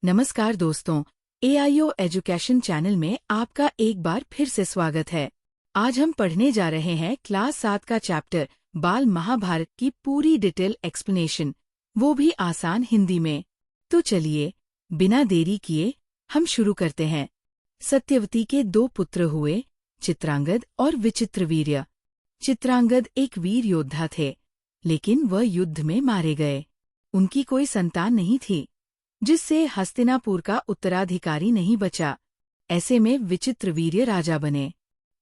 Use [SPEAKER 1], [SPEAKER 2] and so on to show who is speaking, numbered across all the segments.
[SPEAKER 1] नमस्कार दोस्तों, AIO education channel में आपका एक बार फिर से स्वागत है। आज हम पढ़ने जा रहे हैं क्लास 7 का चैप्टर बाल महाभारत की पूरी डिटेल एक्सप्लेनेशन, वो भी आसान हिंदी में। तो चलिए बिना देरी किए हम शुरू करते हैं। सत्यवती के 2 पुत्र हुए, चित्रांगद और विचित्रवीर्य। चित्रांगद एक वीर योद्धा थे, लेकिन वह युद्ध में मारे गए। उनकी कोई संतान नहीं थी, जिससे हस्तिनापुर का उत्तराधिकारी नहीं बचा। ऐसे में विचित्रवीर्य राजा बने।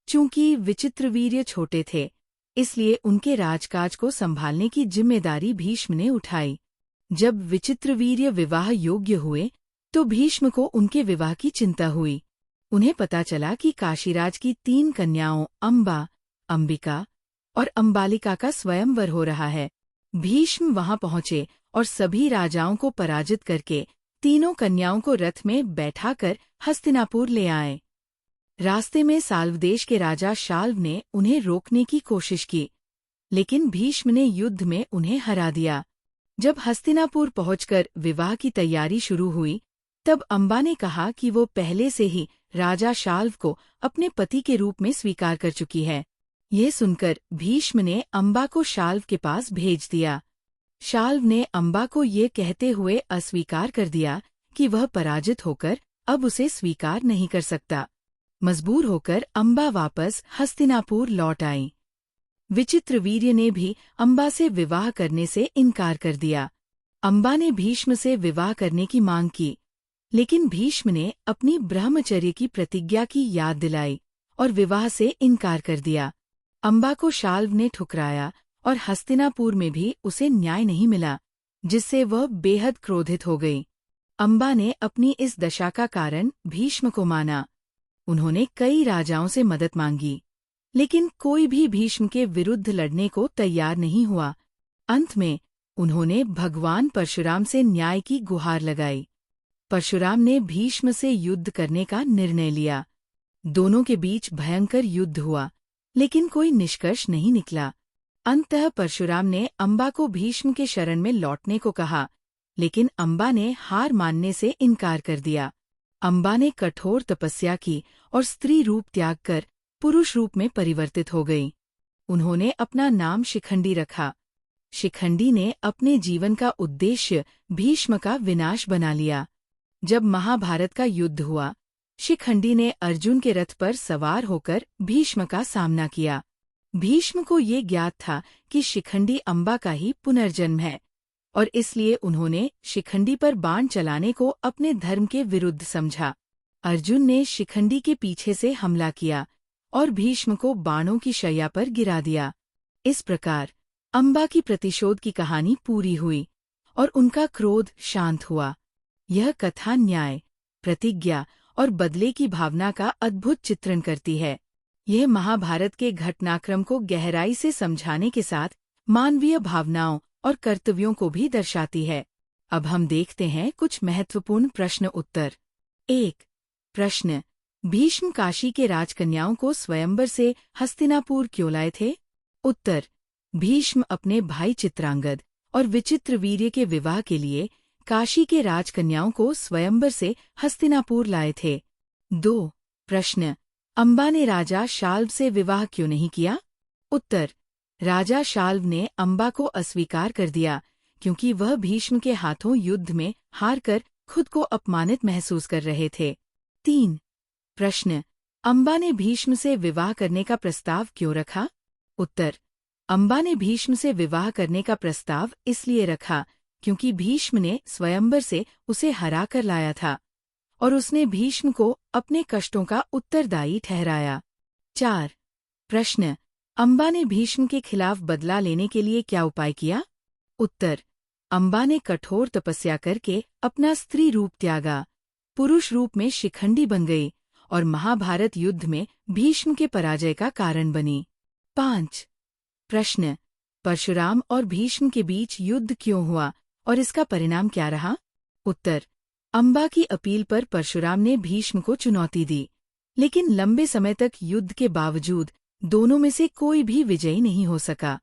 [SPEAKER 1] चूंकि विचित्रवीर्य छोटे थे, इसलिए उनके राजकाज को संभालने की जिम्मेदारी भीष्म ने उठाई। जब विचित्रवीर्य विवाह योग्य हुए, तो भीष्म को उनके विवाह की चिंता हुई। उन्हें पता चला कि काशीराज की 3 कन्याओं अंबा, अंबिका और अंबालिका का स्वयंवर हो रहा है। भीष्म वहां पहुंचे और सभी राजाओं को पराजित करके तीनों कन्याओं को रथ में बैठाकर हस्तिनापुर ले आए। रास्ते में साल्वदेश के राजा शाल्व ने उन्हें रोकने की कोशिश की, लेकिन भीष्म ने युद्ध में उन्हें हरा दिया। जब हस्तिनापुर पहुंचकर विवाह की तैयारी शुरू हुई, तब अंबा ने कहा कि वो पहले से ही राजा शाल्व को अपने पति के रूप में स्वीकार कर चुकी है। यह सुनकर भीष्म ने अंबा को शाल्व के पास भेज दिया। शाल्व ने अंबा को ये कहते हुए अस्वीकार कर दिया कि वह पराजित होकर अब उसे स्वीकार नहीं कर सकता। मजबूर होकर अंबा वापस हस्तिनापुर लौट आई। विचित्रवीर्य ने भी अंबा से विवाह करने से इनकार कर दिया। अंबा ने भीष्म से विवाह करने की मांग की, लेकिन भीष्म ने अपनी ब्रह्मचर्य की प्रतिज्ञा की याद दिलाई और विवाह से इनकार कर दिया। अंबा को शाल्व ने ठुकराया और हस्तिनापुर में भी उसे न्याय नहीं मिला, जिससे वह बेहद क्रोधित हो गई। अंबा ने अपनी इस दशा का कारण भीष्म को माना। उन्होंने कई राजाओं से मदद मांगी, लेकिन कोई भी भीष्म के विरुद्ध लड़ने को तैयार नहीं हुआ। अंत में उन्होंने भगवान परशुराम से न्याय की गुहार लगाई। परशुराम ने भीष्म से युद्ध करने का निर्णय लिया। दोनों के बीच भयंकर युद्ध हुआ, लेकिन कोई निष्कर्ष नहीं निकला। अंततः परशुराम ने अंबा को भीष्म के शरण में लौटने को कहा, लेकिन अंबा ने हार मानने से इनकार कर दिया। अंबा ने कठोर तपस्या की और स्त्री रूप त्याग कर पुरुष रूप में परिवर्तित हो गई। उन्होंने अपना नाम शिखंडी रखा। शिखंडी ने अपने जीवन का उद्देश्य भीष्म का विनाश बना लिया। जब महाभारत का युद्ध हुआ, शिखंडी ने अर्जुन के रथ पर सवार होकर भीष्म का सामना किया। भीष्म को ये ज्ञात था कि शिखंडी अंबा का ही पुनर्जन्म है, और इसलिए उन्होंने शिखंडी पर बाण चलाने को अपने धर्म के विरुद्ध समझा। अर्जुन ने शिखंडी के पीछे से हमला किया और भीष्म को बाणों की शैया पर गिरा दिया। इस प्रकार अंबा की प्रतिशोध की कहानी पूरी हुई और उनका क्रोध शांत हुआ। यह कथा न्याय, प्रतिज्ञा और बदले की भावना का अद्भुत चित्रण करती है। यह महाभारत के घटनाक्रम को गहराई से समझाने के साथ मानवीय भावनाओं और कर्तव्यों को भी दर्शाती है। अब हम देखते हैं कुछ महत्वपूर्ण प्रश्न उत्तर। 1. प्रश्न: भीष्म काशी के राजकन्याओं को स्वयंवर से हस्तिनापुर क्यों लाए थे? उत्तर: भीष्म अपने भाई चित्रांगद और विचित्रवीर्य के विवाह के लिए काशी के राजकन्याओं को स्वयंवर से हस्तिनापुर लाए थे। 2. प्रश्न: अंबा ने राजा शाल्व से विवाह क्यों नहीं किया? उत्तर: राजा शाल्व ने अंबा को अस्वीकार कर दिया, क्योंकि वह भीष्म के हाथों युद्ध में हारकर खुद को अपमानित महसूस कर रहे थे। 3. प्रश्न: अंबा ने भीष्म से विवाह करने का प्रस्ताव क्यों रखा? उत्तर: अंबा ने भीष्म से विवाह करने का प्रस्ताव इसलिए रखा क्योंकि भीष्म ने स्वयंवर से उसे हरा कर लाया था और उसने भीष्म को अपने कष्टों का उत्तरदायी ठहराया। 4. प्रश्न: अंबा ने भीष्म के खिलाफ बदला लेने के लिए क्या उपाय किया? उत्तर: अंबा ने कठोर तपस्या करके अपना स्त्री रूप त्यागा, पुरुष रूप में शिखंडी बन गई और महाभारत युद्ध में भीष्म के पराजय का कारण बनी। 5. प्रश्न: परशुराम और भीष्म के बीच युद्ध क्यों हुआ और इसका परिणाम क्या रहा? उत्तर: अंबा की अपील पर परशुराम ने भीष्म को चुनौती दी, लेकिन लंबे समय तक युद्ध के बावजूद दोनों में से कोई भी विजयी नहीं हो सका।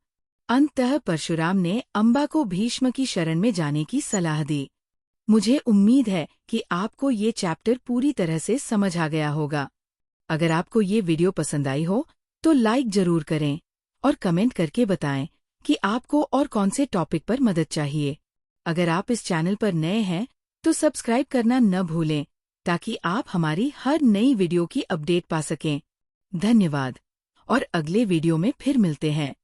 [SPEAKER 1] अंततः परशुराम ने अंबा को भीष्म की शरण में जाने की सलाह दी। मुझे उम्मीद है कि आपको ये चैप्टर पूरी तरह से समझ आ गया होगा। अगर आपको ये वीडियो पसंद आई हो तो लाइक जरूर करें और कमेंट करके बताएं कि आपको और कौन से टॉपिक पर मदद चाहिए। अगर आप इस चैनल पर नए हैं तो सब्सक्राइब करना न भूलें ताकि आप हमारी हर नई वीडियो की अपडेट पा सकें। धन्यवाद और अगले वीडियो में फिर मिलते हैं।